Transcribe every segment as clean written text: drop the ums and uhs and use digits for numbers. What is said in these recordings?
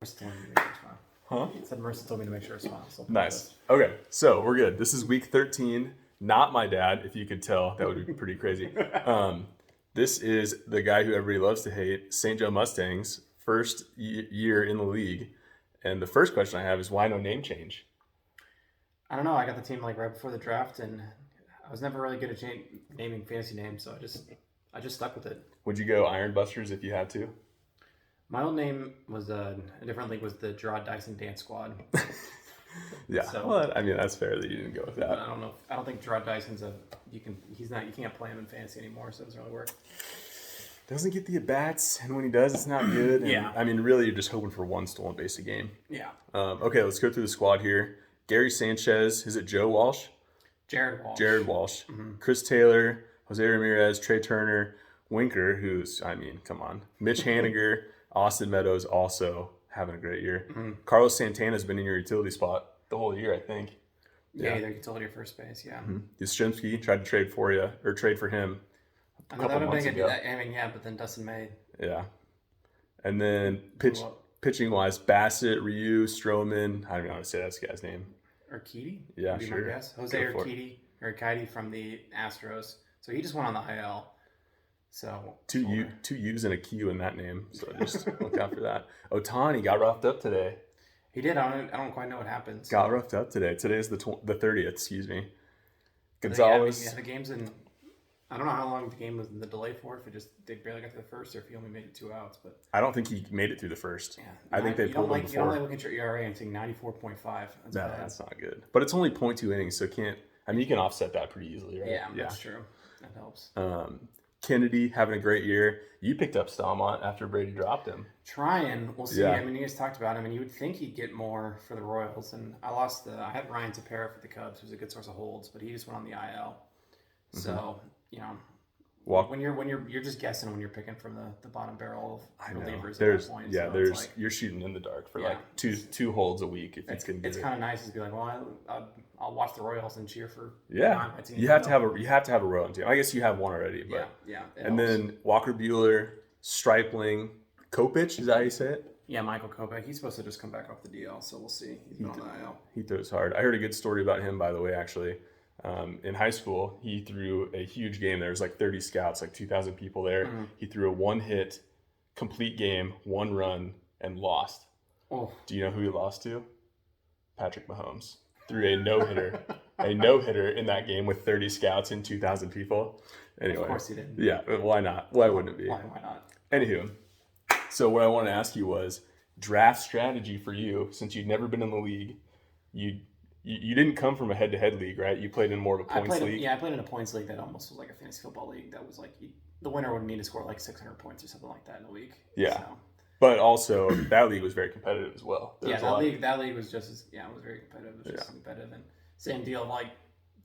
Marissa told me to make sure it's fine. Huh? He said Marissa told me to make sure it's fine. So Nice. Okay, so we're good. This is week 13. Not my dad, if you could tell. That would be pretty crazy. This is the guy who everybody loves to hate, St. Joe Mustangs, first year in the league. And the first question I have is, why no name change? I don't know. I got the team like right before the draft, and I was never really good at naming fantasy names, so I just stuck with it. Would you go Iron Busters if you had to? My old name was a different league was the Gerard Dyson Dance Squad. Yeah. So, well, I mean, that's fair that you didn't go with that. I don't know. I don't think Gerard Dyson's you can't play him in fantasy anymore, so it doesn't really work. Doesn't get the at-bats, and when he does, it's not good. And, Yeah. I mean, really, you're just hoping for one stolen base a game. Yeah. Okay, let's go through the squad here. Gary Sanchez. Is it Joe Walsh? Jared Walsh. Jared Walsh. Mm-hmm. Chris Taylor. Jose Ramirez. Trey Turner. Winker, who's, I mean, come on. Mitch Haniger. Austin Meadows also having a great year. Mm-hmm. Carlos Santana's been in your utility spot the whole year, I think. Yeah, either utility or first base, yeah. Mm-hmm. Yastrzemski tried to trade for you, or trade for him a couple months ago. But then Dustin May. Yeah. And then pitching-wise, Bassett, Ryu, Stroman. I don't know how to say that guy's name. Urquidy? Yeah, would be sure. my guess. Jose Urquidy from the Astros. So he just went on the IL. So two U's and a Q in that name. So just look out for that. Ohtani got roughed up today. He did. I don't quite know what happened. So. Got roughed up today. Today is the 30th. Excuse me. Gonzalez. The game's in. I don't know how long the game was in the delay for. If they barely got to the first, or if he only made it 2 outs. But I don't think he made it through the first. Yeah, I think they pulled him before. You don't look at your ERA and think 94.5. That's not good. But it's only 0.2 innings, so you can offset that pretty easily, right? Yeah, that's true. That helps. Kennedy having a great year. You picked up Stalmont after Brady dropped him. Trying. We'll see. Yeah. I mean, you guys talked about him, and you would think he'd get more for the Royals. And I had Ryan Tepera for the Cubs, who's a good source of holds, but he just went on the IL. So, when you're just guessing when you're picking from the bottom barrel of relievers at that point. Yeah, so you're shooting in the dark for like two holds a week if it's going to get it. It's kind of nice to be like, well, I'll watch the Royals and cheer for my team. You have to have a Royal team. I guess you have one already, but yeah. And then Walker Buehler, Stripling, Kopech, is that how you say it? Yeah, Michael Kopech. He's supposed to just come back off the DL, so we'll see. He's been on the IL. He throws hard. I heard a good story about him, by the way, actually. In high school, he threw a huge game. There was like 30 scouts, like 2,000 people there. Mm-hmm. He threw a one-hit, complete game, 1 run, and lost. Oh. Do you know who he lost to? Patrick Mahomes. Threw a no-hitter in that game with 30 scouts and 2,000 people. Anyway. Of course he did. Yeah, why not? Why wouldn't it be? Why not? Anywho, so what I want to ask you was draft strategy for you, since you'd never been in the league. You didn't come from a head-to-head league, right? You played in more of a points league. Yeah, I played in a points league that almost was like a fantasy football league. That was like the winner would need to score like 600 points or something like that in a week. Yeah, so. But also that league was very competitive as well. That league was just as it was very competitive. It was just as competitive, and same deal. Like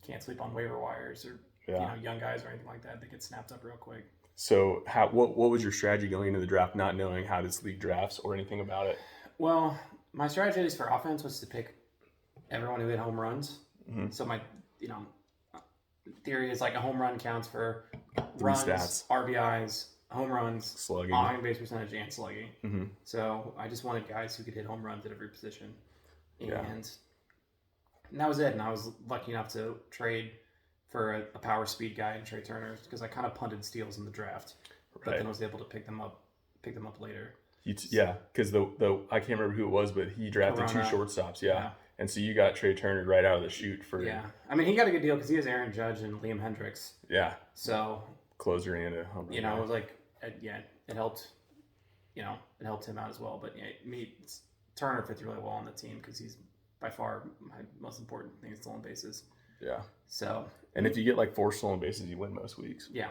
can't sleep on waiver wires or young guys or anything like that. They get snapped up real quick. So what was your strategy going into the draft, not knowing how this league drafts or anything about it? Well, my strategy for offense was to pick everyone who hit home runs. Mm-hmm. So my theory is like a home run counts for runs, stats. RBIs, home runs, slugging, on base percentage, and slugging. Mm-hmm. So I just wanted guys who could hit home runs at every position, and that was it. And I was lucky enough to trade for a power speed guy in Trey Turner because I kind of punted steals in the draft, but then was able to pick them up later. Because the I can't remember who it was, but he drafted Corona. 2 shortstops. Yeah. And so you got Trey Turner right out of the chute for... Yeah. I mean, he got a good deal because he has Aaron Judge and Liam Hendricks. Yeah. So... Closer and a home run. It was like... it helped... it helped him out as well. But Turner fits really well on the team because he's by far my most important thing is stolen bases. Yeah. So... And if you get like 4 stolen bases, you win most weeks. Yeah.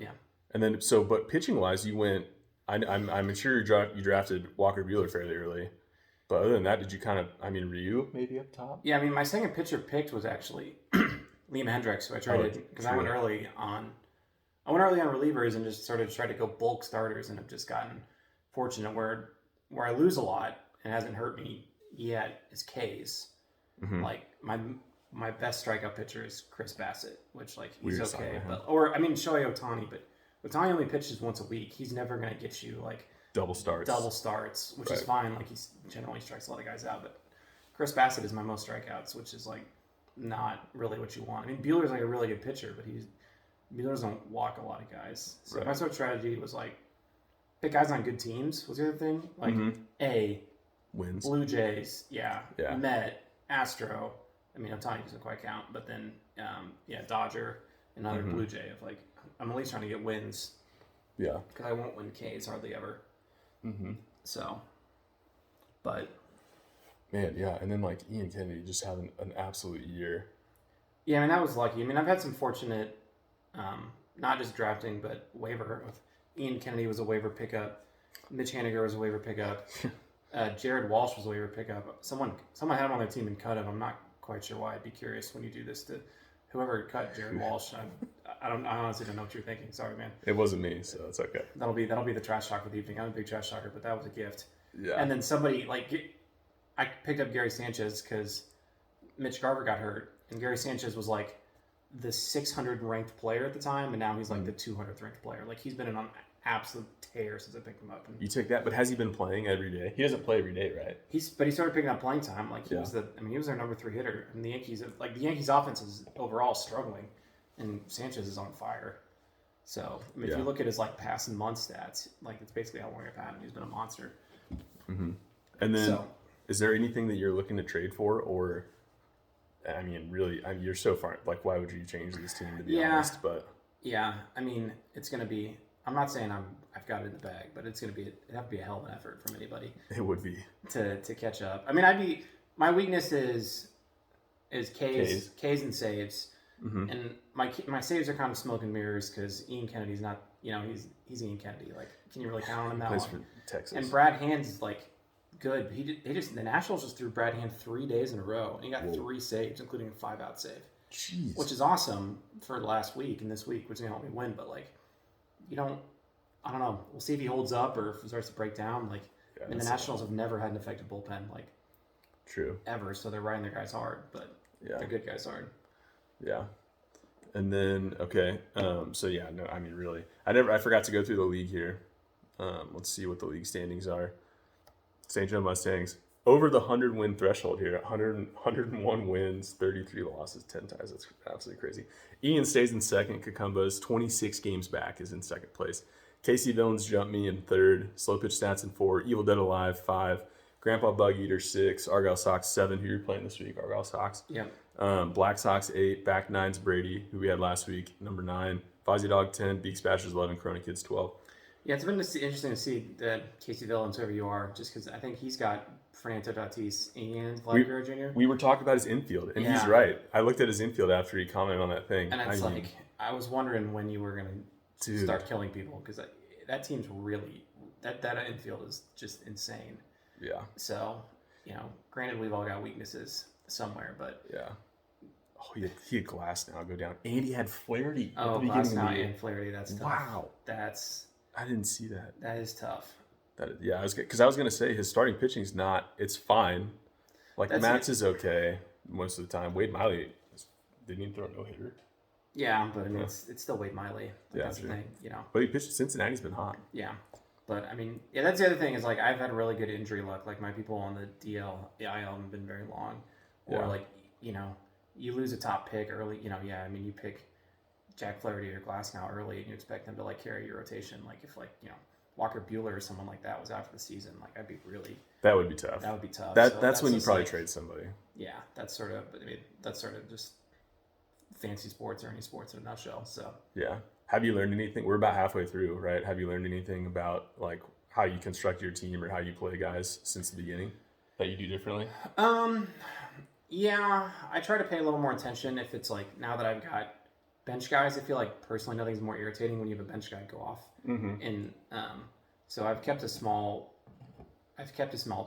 Yeah. And then... But pitching-wise, you went... I'm sure you drafted Walker Buehler fairly early. But other than that, did you Ryu maybe up top? Yeah, I mean, my second pitcher picked was actually Liam Hendricks, who I traded because I went early on relievers and just sort of tried to go bulk starters and have just gotten fortunate where I lose a lot and hasn't hurt me yet is K's. Mm-hmm. Like my best strikeout pitcher is Chris Bassett, which he's okay, Shohei Ohtani, but Ohtani only pitches once a week. He's never gonna get you like double starts, which is fine. Like, he generally strikes a lot of guys out, but Chris Bassett is my most strikeouts, which is like not really what you want. I mean, Buehler's like a really good pitcher, but Buehler doesn't walk a lot of guys. So my sort of strategy was like pick guys on good teams. Was the other thing like wins, Blue Jays, Met, Astro. I mean, Otani doesn't quite count, but then Dodger, another Blue Jay. Of like, I'm at least trying to get wins. Yeah, because I won't win Ks hardly ever. So, but. Man, yeah, and then like Ian Kennedy just had an absolute year. Yeah, I mean, that was lucky. I mean, I've had some fortunate, not just drafting, but waiver. Ian Kennedy was a waiver pickup. Mitch Haniger was a waiver pickup. Jared Walsh was a waiver pickup. Someone had him on their team and cut him. I'm not quite sure why. I'd be curious when you do this to whoever cut Jared Walsh. I honestly don't know what you're thinking. Sorry, man. It wasn't me, so it's okay. That'll be the trash talk of the evening. I'm a big trash talker, but that was a gift. Yeah. And then somebody I picked up Gary Sanchez because Mitch Garver got hurt, and Gary Sanchez was like the 600 ranked player at the time, and now he's like the 200th ranked player. Like, he's been on an absolute tear since I picked him up. And you took that, but has he been playing every day? He doesn't play every day, right? But he started picking up playing time. Like, he was their number 3 hitter, and the Yankees offense is overall struggling, and Sanchez is on fire. So I mean, if you look at his like past and month stats, like it's basically how long I've had him. He's been a monster. And then. Is there anything that you're looking to trade for, or, I mean, really, you're so far, like, why would you change this team, to be honest, but. Yeah, I mean, it's going to be, I'm not saying I've got it in the bag, but it'd have to be a hell of an effort from anybody. It would be. To catch up. I mean, my weakness is Ks and saves, and my saves are kind of smoke and mirrors, because Ian Kennedy's not, he's Ian Kennedy, like, can you really count on him that long? Plays for Texas. And Brad Hand's, like, good. The Nationals just threw Brad Hand 3 days in a row, and he got 3 saves, including a 5-out save. Jeez. Which is awesome for last week and this week, which is going to help me win. But like, I don't know. We'll see if he holds up or if he starts to break down. Like, I mean, the Nationals have never had an effective bullpen, like, true, ever. So they're riding their guys hard, but they're good guys hard. Yeah. And then I mean, really, I forgot to go through the league here. Let's see what the league standings are. St. Joe Mustangs over the 100-win threshold here. 101 wins, 33 losses, 10 ties. That's absolutely crazy. Ian stays in second. Kakumba's 26 games back is in second place. Casey Villains jumped me in third. Slow Pitch Stats in 4. Evil Dead Alive 5. Grandpa Bug Eater 6. Argyle Sox 7. Who you're playing this week? Argyle Sox. Yeah. Black Sox 8. Back 9's Brady, who we had last week, number 9. Fozzie Dog 10. Beaks Bashers 11. Corona Kids 12. Yeah, it's been interesting to see that Casey Villains, whoever you are, just because I think he's got Fernando Tatis and Vladimir Jr. We were talking about his infield, and he's right. I looked at his infield after he commented on that thing. And it's I was wondering when you were going to start killing people, because that team's really, that infield is just insane. Yeah. So, granted, we've all got weaknesses somewhere, but. Yeah. Oh, he had Glass now go down. And he had Flaherty at the beginning of the year. And Flaherty, that's tough. Wow. I didn't see that. That is tough. Because I was going to say his starting pitching's it's fine. Like, Matz is okay most of the time. Wade Miley didn't even throw a no-hitter. Yeah, but I mean, it's still Wade Miley. That's the thing, But he pitched Cincinnati's been hot. Yeah. But I mean, that's the other thing is like I've had really good injury luck. Like my people on the IL haven't been very long. Or you lose a top pick early, I mean, you pick Jack Flaherty or Glass now early, and you expect them to like carry your rotation. Like if Walker Buehler or someone like that was out for the season, like that would be tough. That would be tough. That's when you probably trade somebody. Yeah, that's sort of just fancy sports or any sports in a nutshell. So yeah, have you learned anything? We're about halfway through, right? Have you learned anything about like how you construct your team or how you play guys since the beginning that you do differently? Yeah, I try to pay a little more attention if it's like now that I've got bench guys. I feel like personally nothing's more irritating when you have a bench guy go off. Mm-hmm. And so I've kept a small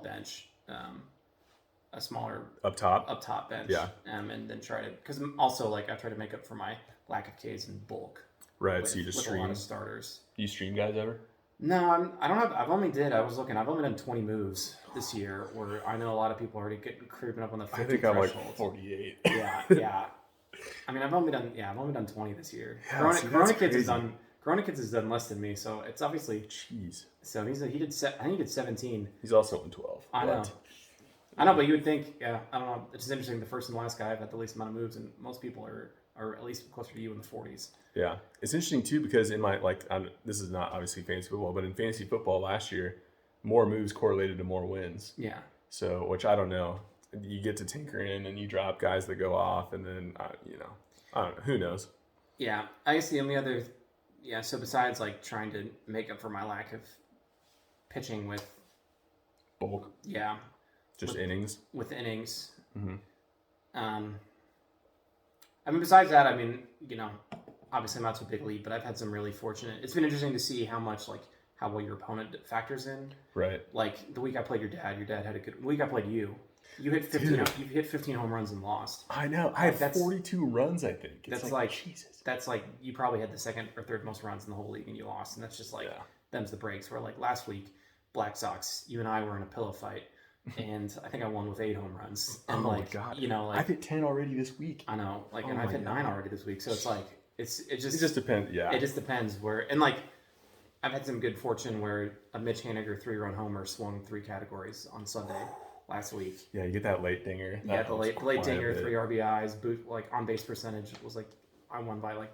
bench, a smaller up top bench. Yeah. And then because also like I try to make up for my lack of Ks in bulk. Right. So you just stream a lot of starters. Do you stream guys ever? No, I don't have. I've only done 20 moves this year. Where I know a lot of people already creeping up on the 50 I think threshold. I'm like 48. Yeah. I mean, I've only done 20 this year. Yeah, Corona Kids has done Gronikins has done less than me, so it's obviously. Jeez. So I think he did 17. He's also in 12. I know. I know, but you would think, yeah, I don't know. It's just interesting. The first and last guy have had the least amount of moves, and most people are at least closer to you in the 40s. Yeah, it's interesting too because in my this is not obviously fantasy football, but in fantasy football last year, more moves correlated to more wins. Yeah. So, which I don't know. You get to tinker in and you drop guys that go off, and then I don't know. Who knows? Yeah, I guess the only other, so besides like trying to make up for my lack of pitching with bulk, just innings. With innings. Mm-hmm. I mean, besides that, I mean, obviously I'm not too big lead, but I've had some really fortunate. It's been interesting to see how much how well your opponent factors in. Right. Like the week I played your dad had a good week. I played you. You hit 15. You hit 15 home runs and lost. I know. I had 42 runs. I think that's Jesus. That's like you probably had the second or third most runs in the whole league and you lost, and that's just them's the breaks. Where like last week, Black Sox, you and I were in a pillow fight, and I think I won with 8 home runs. And my God! I've hit 10 already this week. I know, and I've hit 9 already this week. So it's like it just depends. Yeah, it just depends where and like. I've had some good fortune where a Mitch Haniger 3-run homer swung 3 categories on Sunday last week. Yeah, you get that late dinger. The late dinger, 3 RBIs, on base percentage was I won by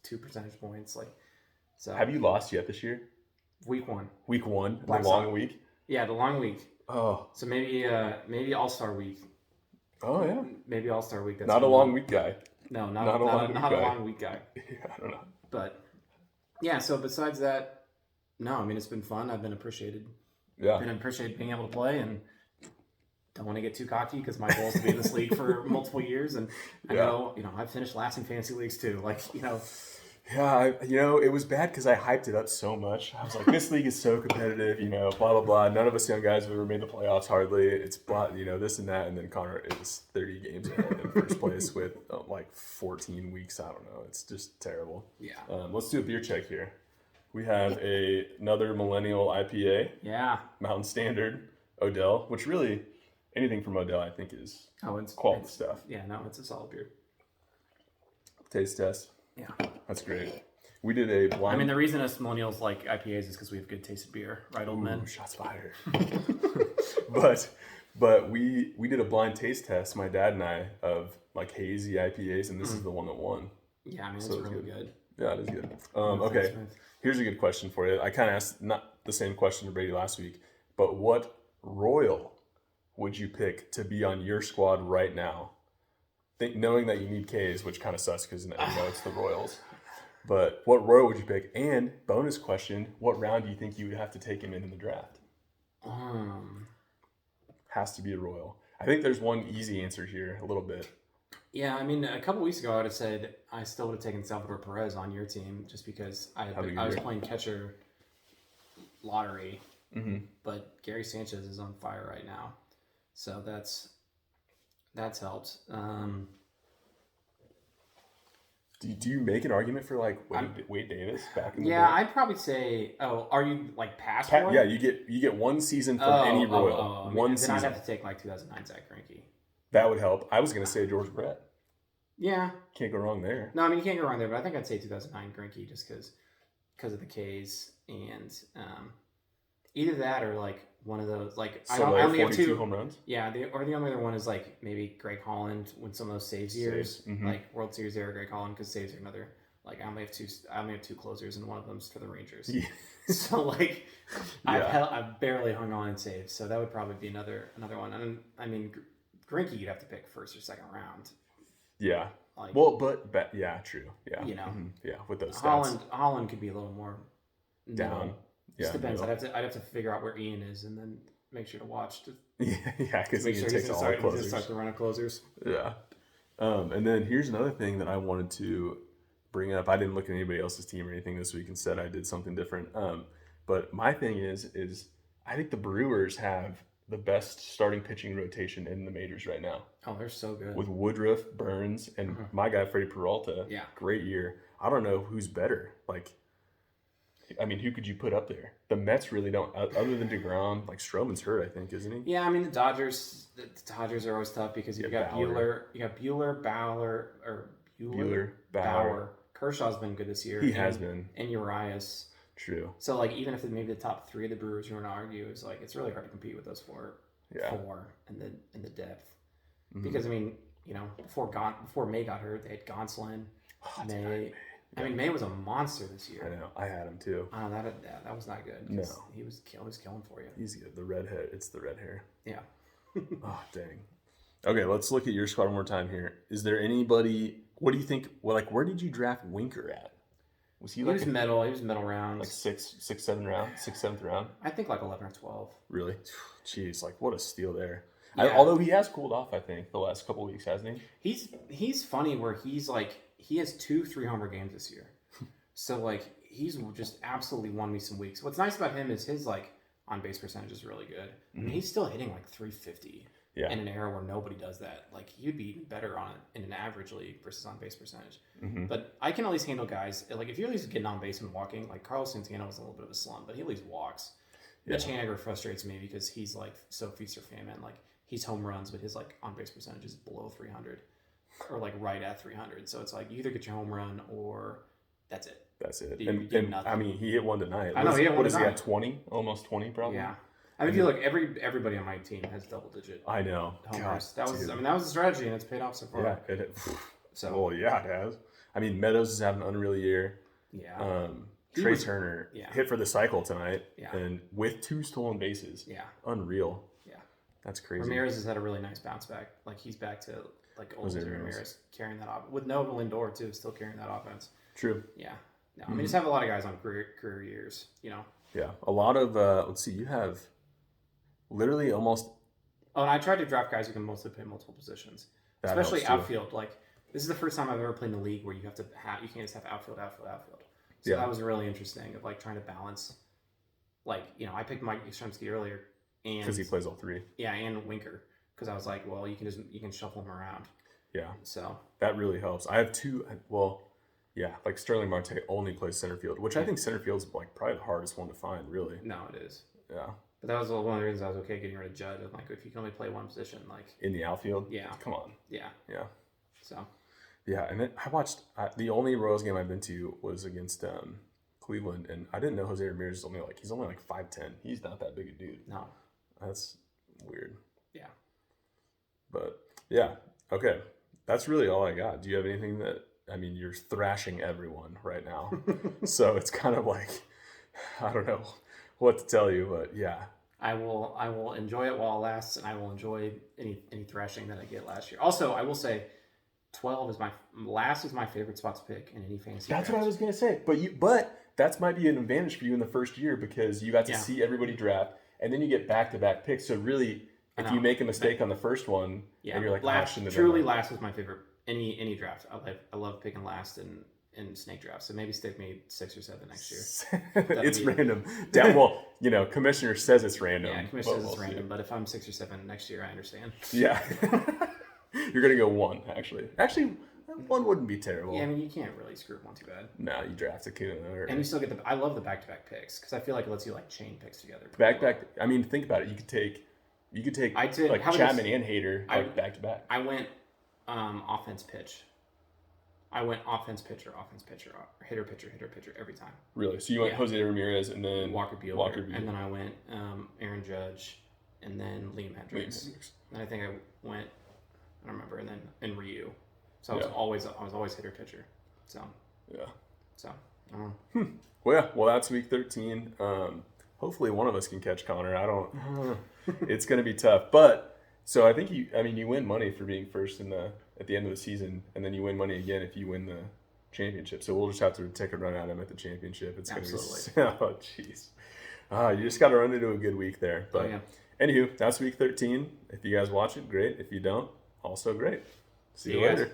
2 percentage points. So. Have you lost yet this year? Week 1. Week 1, the long week. Yeah, the long week. Oh. So maybe All-Star week. Oh yeah. Maybe All-Star week. That's not a long week guy. No, not a long week guy. Yeah, I don't know. But. Yeah, so besides that, no, I mean, it's been fun. I've been appreciated. Yeah. Been appreciated being able to play, and don't want to get too cocky because my goal is to be in this league for multiple years. And I know, I've finished last in fantasy leagues too. Yeah, it was bad because I hyped it up so much. I was like, this league is so competitive, blah, blah, blah. None of us young guys have ever made the playoffs hardly. It's, this and that. And then Connor is 30 games ahead in first place with 14 weeks. I don't know. It's just terrible. Yeah. Let's do a beer check here. We have another Millennial IPA. Yeah. Mountain Standard Odell, which really, anything from Odell I think is quality stuff. Yeah, no, it's a solid beer. Taste test. Yeah. That's great. We did a blind... I mean, the reason us millennials like IPAs is because we have good tasted beer, right, old men? Shots fired. but we did a blind taste test, my dad and I, of hazy IPAs, and this is the one that won. Yeah, I mean, it's really good. Yeah, it is good. Okay, here's a good question for you. I kind of asked not the same question to Brady last week, but what Royal would you pick to be on your squad right now? Knowing that you need K's, which kind of sucks because it's the Royals. But what Royal would you pick? And bonus question, what round do you think you would have to take him in the draft? Has to be a Royal. I think there's one easy answer here, a little bit. Yeah, I mean, a couple weeks ago, I would have said I still would have taken Salvador Perez on your team just because I was playing catcher lottery. Mm-hmm. But Gary Sanchez is on fire right now. So that's helped. Do you make an argument for Wade Davis back in the day? I'd probably say. Oh, are you past one? Yeah, you get one season from any Royal. One season. Then I'd have to take 2009 Zach Greinke. That would help. I was gonna say George Brett. Yeah. Can't go wrong there. No, I mean you can't go wrong there, but I think I'd say 2009 Greinke just because of the K's and either that or one of those I only have 2 home runs. Yeah, the only other one is maybe Greg Holland when some of those saves years, mm-hmm. World Series era Greg Holland because saves are another. I only have 2 closers and one of them's for the Rangers. Yeah. So I've barely hung on in saves, so that would probably be another one. And I mean Greinke you'd have to pick first or second round. Yeah. Yeah, true. Yeah. Mm-hmm. Yeah, with those stats. Holland could be a little more down. Just depends. I'd have to figure out where Ian is and then make sure to watch. Yeah, because he takes all the closers. Start the run of closers. Yeah. And then here's another thing that I wanted to bring up. I didn't look at anybody else's team or anything this week. Instead, I did something different. But my thing is I think the Brewers have the best starting pitching rotation in the majors right now. Oh, they're so good. With Woodruff, Burns, and my guy Freddie Peralta. Yeah. Great year. I don't know who's better. Who could you put up there? The Mets really don't, other than DeGrom. Stroman's hurt, I think, isn't he? Yeah, I mean the Dodgers are always tough because you've got Bueller, Bauer, Kershaw's been good this year. He has been. And Urias. True. So, like, even if maybe the top 3 of the Brewers you want to argue is, like, it's really hard to compete with those four in the depth. Mm-hmm. Because, I mean, you know, before May got hurt, they had Gonsolin, May. I mean, May was a monster this year. I know. I had him, too. That was not good. No. He was killing for you. He's good. The red hair. It's the red hair. Yeah. Oh, dang. Okay, let's look at your squad one more time here. Is there anybody... What do you think... Well, like, where did you draft Winker at? He was middle rounds. Like 7th round? I think like 11 or 12. Really? Jeez, like what a steal there. Yeah. Although he has cooled off, I think, the last couple of weeks, hasn't he? He's funny where he's like, he has 2 3-homer games this year. So like, he's just absolutely won me some weeks. What's nice about him is his like on-base percentage is really good. Mm-hmm. I mean, he's still hitting like 350. Yeah. In an era where nobody does that. Like, he'd be even better on it in an average league versus on-base percentage. Mm-hmm. But I can at least handle guys. Like, if you're at least getting on base and walking, like, Carlos Santana was a little bit of a slump, but he at least walks. Yeah. Mitch Haniger frustrates me because he's, like, so feast or famine. Like, he's home runs, but his, like, on-base percentage is below 300 or, like, right at 300. So it's like, you either get your home run or that's it. That's it. And I mean, he hit one tonight. I know, he hit one tonight. What does he got, 20? Almost 20, probably? Yeah. I mean, if you look, everybody on my team has double-digit. I know. Homers. That was the strategy, and it's paid off so far. Yeah, it has. I mean, Meadows is having an unreal year. Yeah. Trey Turner hit for the cycle tonight, and with 2 stolen bases. Yeah. Unreal. Yeah. That's crazy. Ramirez has had a really nice bounce back. Like, he's back to like old Ramirez carrying that off with Nova Lindor too, still carrying that offense. True. Yeah. No, I mean, just have a lot of guys on career years. You know. Yeah, a lot of. Let's see, you have. Literally almost. Oh, and I tried to draft guys who can mostly play multiple positions, especially outfield. Like, this is the first time I've ever played in the league where you can't just have outfield. So that was really interesting of like trying to balance. Like, you know, I picked Mike Yastrzemski earlier, and because he plays all 3. Yeah, and Winker, because I was like, well, you can shuffle them around. Yeah. So that really helps. I have 2. Well, yeah, like Sterling Marte only plays center field, which I think center field's like probably the hardest one to find. Really. No, it is. Yeah. But that was one of the reasons I was okay getting rid of Judd. Like, if you can only play one position, like in the outfield, yeah, come on, yeah. So, yeah, and then I watched the only Royals game I've been to was against Cleveland, and I didn't know Jose Ramirez is only like 5'10". He's not that big a dude. No, that's weird. Yeah, but yeah, okay, that's really all I got. Do you have anything that? I mean, you're thrashing everyone right now, so it's kind of like I don't know what to tell you, but yeah. I will enjoy it while it lasts, and I will enjoy any thrashing that I get last year. Also, I will say 12 is my favorite spot to pick in any fantasy That's draft. what I was going to say. But that might be an advantage for you in the first year because you got to see everybody draft, and then you get back-to-back picks. So really, if you make a mistake on the first one, and you're like, last is my favorite any draft. I love picking last in snake drafts, so maybe stick me 6 or 7 next year. It's random. Well, you know, commissioner says it's random. Yeah, commissioner says it's random, but if I'm 6 or 7 next year, I understand. Yeah. You're going to go 1, actually. Actually, 1 wouldn't be terrible. Yeah, I mean, you can't really screw 1 too bad. No, you draft a kid. And you still get I love the back-to-back picks, because I feel like it lets you, like, chain picks together. Back-to-back, I mean, think about it. You could take Chapman and Hader, like, back-to-back. I went offense pitch. I went offense pitcher, hitter pitcher every time. Really? So you went Jose Ramirez and then Walker Buehler. And then I went Aaron Judge and then Liam Hendricks. And I think I went, I don't remember, and then Ryu. So I was always hitter pitcher. So yeah. So I don't know. Well, that's week 13. Hopefully one of us can catch Connor. I don't. It's going to be tough, but. So I think you win money for being first at the end of the season, and then you win money again if you win the championship. So we'll just have to take a run at him at the championship. It's going to be oh jeez, you just got to run into a good week there. But anywho, that's week 13. If you guys watch it, great. If you don't, also great. See you later.